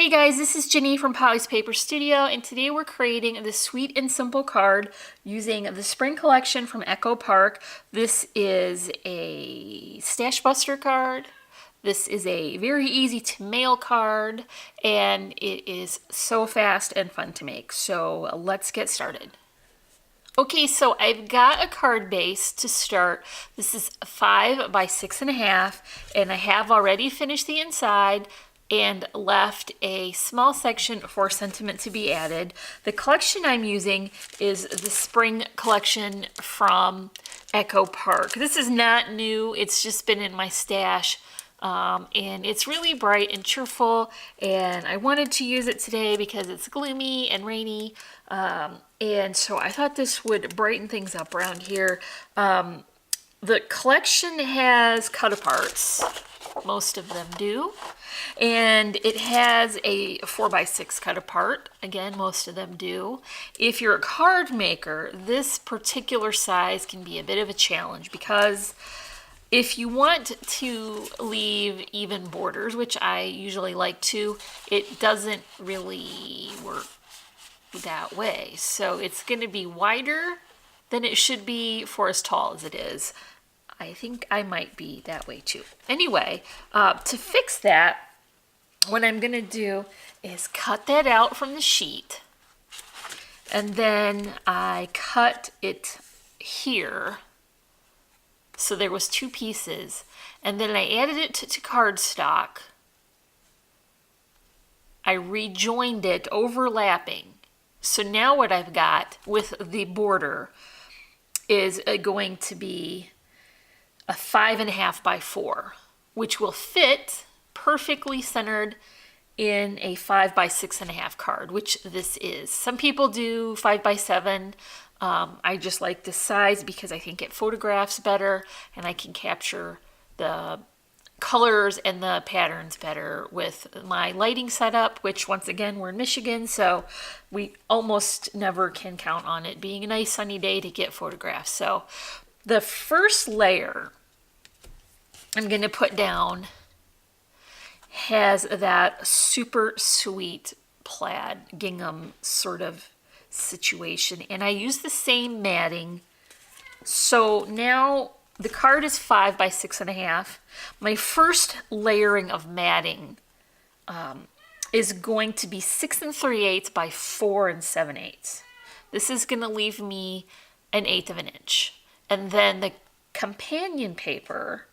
Hey guys, this is Jenny from Polly's Paper Studio, and today we're creating the Sweet and Simple card using the Spring Collection from Echo Park. This is a Stash Buster card. This is a very easy to mail card, and it is so fast and fun to make. So let's get started. Okay, so I've got a card base to start. This is 5 by 6.5, and I have already finished the inside and left a small section for sentiment to be added. The collection I'm using is the Spring Collection from Echo Park. This is not new, it's just been in my stash. And it's really bright and cheerful, and I wanted to use it today because it's gloomy and rainy, and so I thought this would brighten things up around here. The collection has cut-aparts, most of them do, and it has a 4x6 cut-apart, again, most of them do. If you're a card maker, this particular size can be a bit of a challenge because if you want to leave even borders, which I usually like to, it doesn't really work that way. So it's going to be wider than it should be for as tall as it is. I think I might be that way too. Anyway, to fix that, what I'm going to do is cut that out from the sheet. And then I cut it here. So there was 2 pieces, and then I added it to cardstock. I rejoined it overlapping. So now what I've got with the border is going to be a 5.5 by 4, which will fit perfectly centered in a 5 by 6.5 card, which this is. Some people do 5 by 7. I just like this size because I think it photographs better and I can capture the colors and the patterns better with my lighting setup, which once again, we're in Michigan, so we almost never can count on it being a nice sunny day to get photographs. So the first layer I'm going to put down has that super sweet plaid gingham sort of situation, and I use the same matting. So now the card is 5 by 6.5. My first layering of matting is going to be 6 3/8 by 4 7/8. This is going to leave me an 1/8 of an inch, and then the companion paper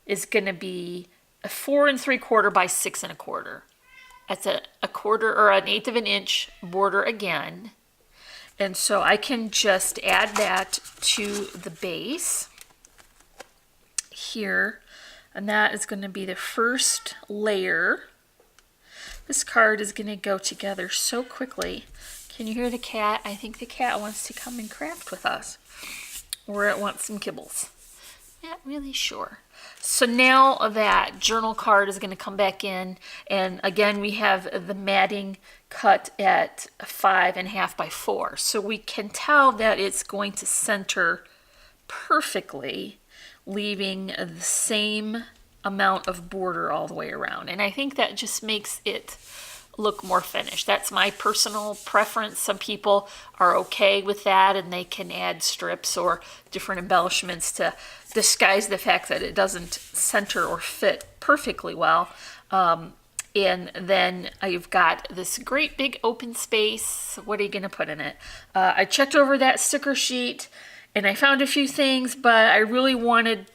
is going to be a 4 3/4 by 6 1/4. That's a quarter or an 1/8 of an inch border again. And so I can just add that to the base here, and that is going to be the first layer. This card is going to go together so quickly. Can you hear the cat? I think the cat wants to come and craft with us, or it wants some kibbles. Not really sure. So now that journal card is going to come back in, and again we have the matting cut at 5.5 by 4. So we can tell that it's going to center perfectly, leaving the same amount of border all the way around. And I think that just makes it look more finished. That's my personal preference. Some people are okay with that and they can add strips or different embellishments to disguise the fact that it doesn't center or fit perfectly well. And then I've got this great big open space. What are you going to put in it? I checked over that sticker sheet and I found a few things, but I really wanted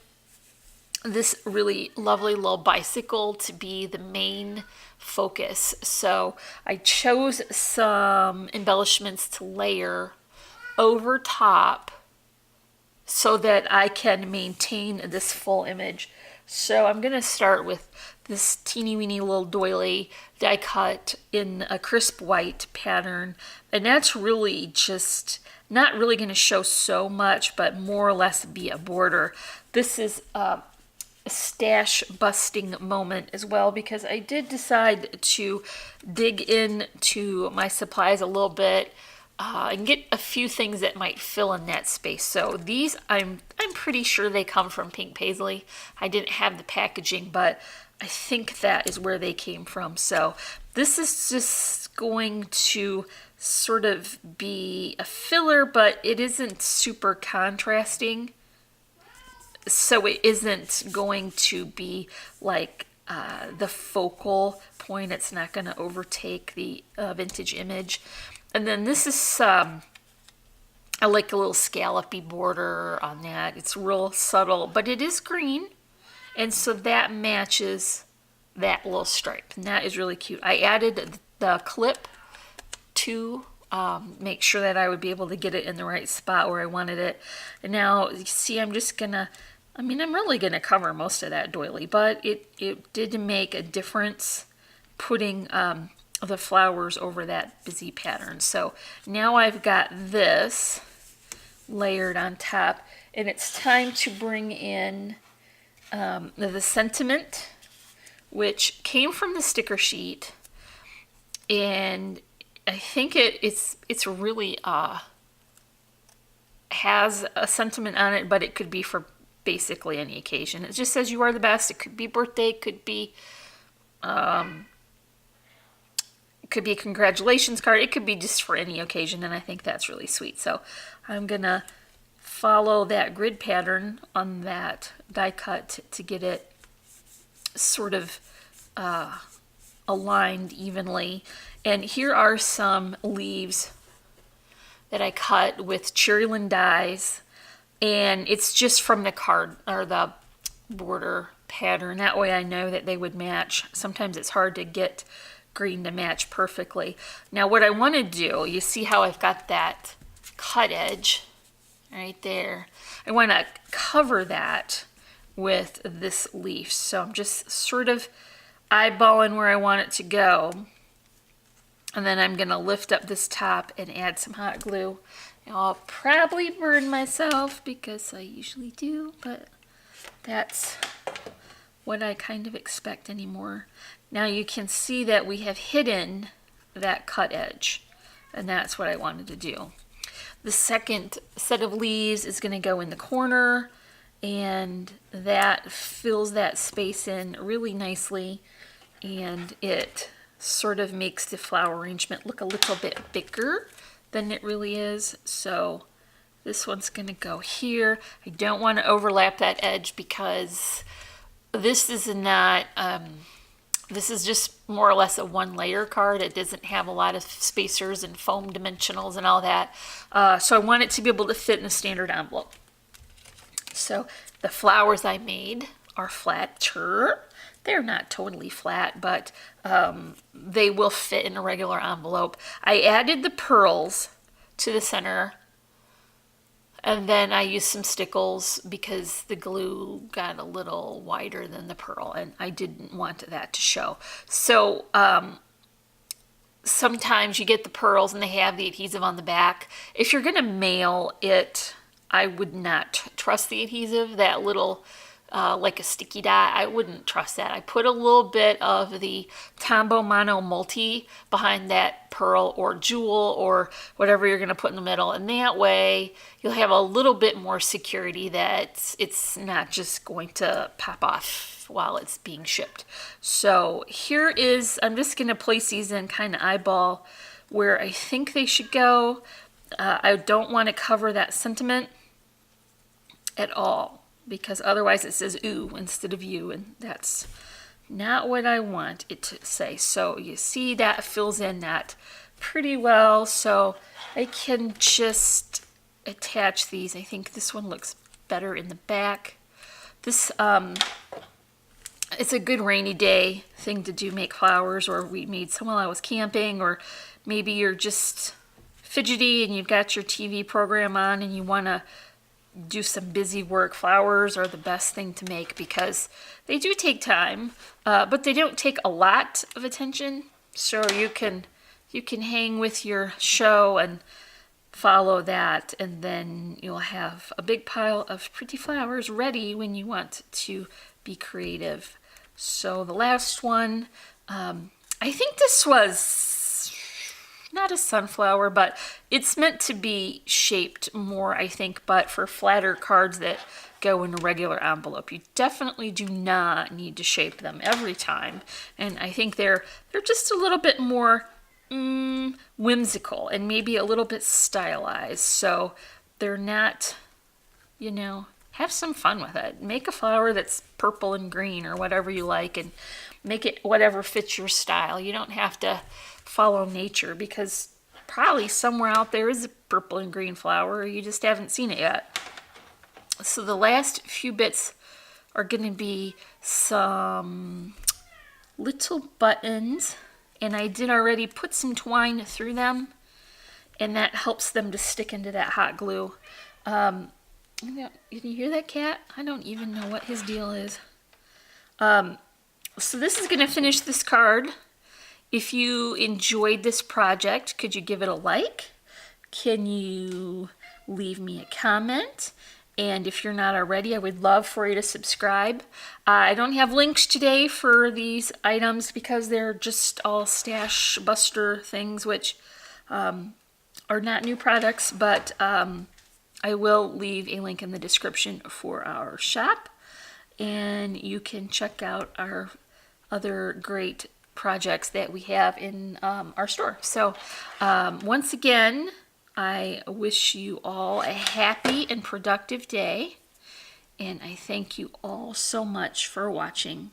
this really lovely little bicycle to be the main focus. So I chose some embellishments to layer over top so that I can maintain this full image. So I'm going to start with this teeny weeny little doily die cut in a crisp white pattern, and that's really just not really going to show so much, but more or less be a border. This is a stash busting moment as well, because I did decide to dig into my supplies a little bit and get a few things that might fill in that space. So these, I'm pretty sure they come from Pink Paisley. I didn't have the packaging, but I think that is where they came from. So This is just going to sort of be a filler, but it isn't super contrasting. So it isn't going to be like the focal point. It's not going to overtake the vintage image. And then this is, I like a little scallopy border on that. It's real subtle, but it is green. And so that matches that little stripe. And that is really cute. I added the clip to make sure that I would be able to get it in the right spot where I wanted it. And now, you see, I'm really gonna cover most of that doily, but it did make a difference putting the flowers over that busy pattern. So now I've got this layered on top, and it's time to bring in the sentiment, which came from the sticker sheet, and I think it's really has a sentiment on it, but it could be for basically any occasion. It just says you are the best. It could be birthday, it could be a congratulations card. It could be just for any occasion, and I think that's really sweet. So I'm gonna follow that grid pattern on that die cut to get it sort of aligned evenly. And here are some leaves that I cut with Cherryland dies, and it's just from the card or the border pattern. That way I know that they would match. Sometimes it's hard to get green to match perfectly. Now what I want to do, you see how I've got that cut edge right there. I want to cover that with this leaf. So I'm just sort of eyeballing where I want it to go. And then I'm going to lift up this top and add some hot glue. Now, I'll probably burn myself because I usually do, but that's what I kind of expect anymore. Now you can see that we have hidden that cut edge, and that's what I wanted to do. The second set of leaves is going to go in the corner, and that fills that space in really nicely, and it sort of makes the flower arrangement look a little bit bigger than it really is. So this one's going to go here. I don't want to overlap that edge because this is not, this is just more or less a one layer card. It doesn't have a lot of spacers and foam dimensionals and all that. So I want it to be able to fit in a standard envelope. So the flowers I made are flatter. They're not totally flat, but they will fit in a regular envelope. I added the pearls to the center, and then I used some stickles because the glue got a little wider than the pearl, and I didn't want that to show. So sometimes you get the pearls and they have the adhesive on the back. If you're going to mail it, I would not trust the adhesive, that little like a sticky dot. I wouldn't trust that. I put a little bit of the Tombow Mono Multi behind that pearl or jewel or whatever you're going to put in the middle, and that way you'll have a little bit more security that it's not just going to pop off while it's being shipped. So here is, I'm just going to place these in kind of eyeball where I think they should go. I don't want to cover that sentiment at all, because otherwise it says ooh instead of you, and that's not what I want it to say. So you see that fills in that pretty well, so I can just attach these. I think this one looks better in the back. This it's a good rainy day thing to do, make flowers, or we made some while I was camping, or maybe you're just fidgety and you've got your TV program on and you want to do some busy work. Flowers are the best thing to make because they do take time, but they don't take a lot of attention. So you can hang with your show and follow that, and then you'll have a big pile of pretty flowers ready when you want to be creative. So the last one, I think this was not a sunflower, but it's meant to be shaped more, I think, but for flatter cards that go in a regular envelope, you definitely do not need to shape them every time. And I think they're just a little bit more whimsical and maybe a little bit stylized. So they're not, you know, have some fun with it. Make a flower that's purple and green or whatever you like, and make it whatever fits your style. You don't have to follow nature, because probably somewhere out there is a purple and green flower, you just haven't seen it yet. So the last few bits are going to be some little buttons, and I did already put some twine through them, and that helps them to stick into that hot glue. You hear that cat? I don't even know what his deal is. So this is going to finish this card. If you enjoyed this project, could you give it a like? Can you leave me a comment? And if you're not already, I would love for you to subscribe. I don't have links today for these items because they're just all Stash Buster things, which are not new products, but I will leave a link in the description for our shop, and you can check out our other great projects that we have in our store. So once again, I wish you all a happy and productive day, and I thank you all so much for watching.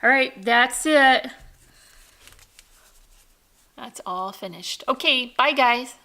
All right, that's it. That's all finished. Okay, bye guys.